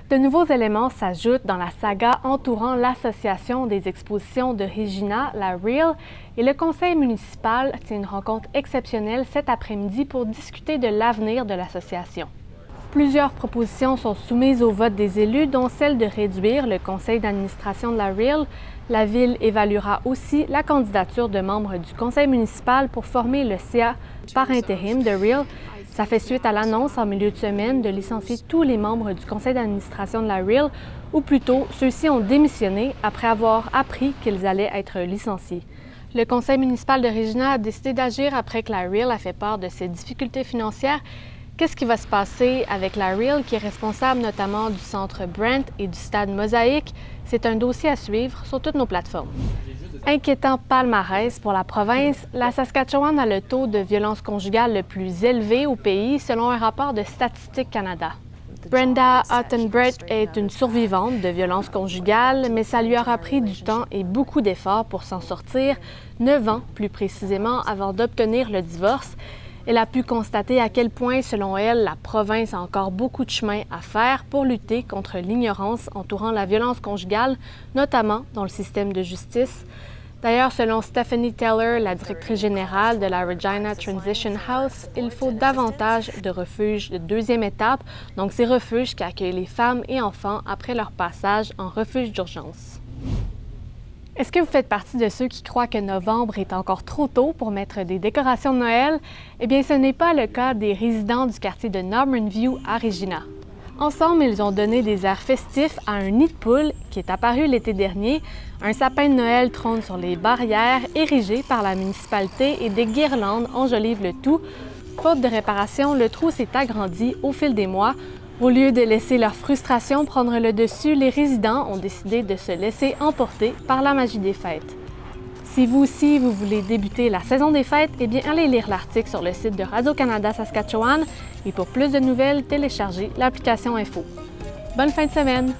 De nouveaux éléments s'ajoutent dans la saga entourant l'association des expositions de Regina, la REAL, et le conseil municipal tient une rencontre exceptionnelle cet après-midi pour discuter de l'avenir de l'association. Plusieurs propositions sont soumises au vote des élus, dont celle de réduire le conseil d'administration de la REAL. La Ville évaluera aussi la candidature de membres du conseil municipal pour former le CA par intérim de REAL. Ça fait suite à l'annonce en milieu de semaine de licencier tous les membres du conseil d'administration de la REAL, ou plutôt, ceux-ci ont démissionné après avoir appris qu'ils allaient être licenciés. Le conseil municipal de Regina a décidé d'agir après que la REAL a fait part de ses difficultés financières. Qu'est-ce qui va se passer avec la REAL, qui est responsable notamment du centre Brent et du stade Mosaïque? C'est un dossier à suivre sur toutes nos plateformes. Inquiétant palmarès pour la province, la Saskatchewan a le taux de violence conjugale le plus élevé au pays selon un rapport de Statistique Canada. Brenda Ottenbrett est une survivante de violence conjugale, mais ça lui aura pris du temps et beaucoup d'efforts pour s'en sortir, 9 ans plus précisément avant d'obtenir le divorce. Elle a pu constater à quel point, selon elle, la province a encore beaucoup de chemin à faire pour lutter contre l'ignorance entourant la violence conjugale, notamment dans le système de justice. D'ailleurs, selon Stephanie Taylor, la directrice générale de la Regina Transition House, il faut davantage de refuges de deuxième étape, donc ces refuges qui accueillent les femmes et enfants après leur passage en refuge d'urgence. Est-ce que vous faites partie de ceux qui croient que novembre est encore trop tôt pour mettre des décorations de Noël? Eh bien, ce n'est pas le cas des résidents du quartier de Norman View à Regina. Ensemble, ils ont donné des airs festifs à un nid de poule qui est apparu l'été dernier. Un sapin de Noël trône sur les barrières érigées par la municipalité et des guirlandes enjolivent le tout. Faute de réparation, le trou s'est agrandi au fil des mois. Au lieu de laisser leur frustration prendre le dessus, les résidents ont décidé de se laisser emporter par la magie des fêtes. Si vous aussi, vous voulez débuter la saison des fêtes, eh bien allez lire l'article sur le site de Radio-Canada Saskatchewan et pour plus de nouvelles, téléchargez l'application Info. Bonne fin de semaine!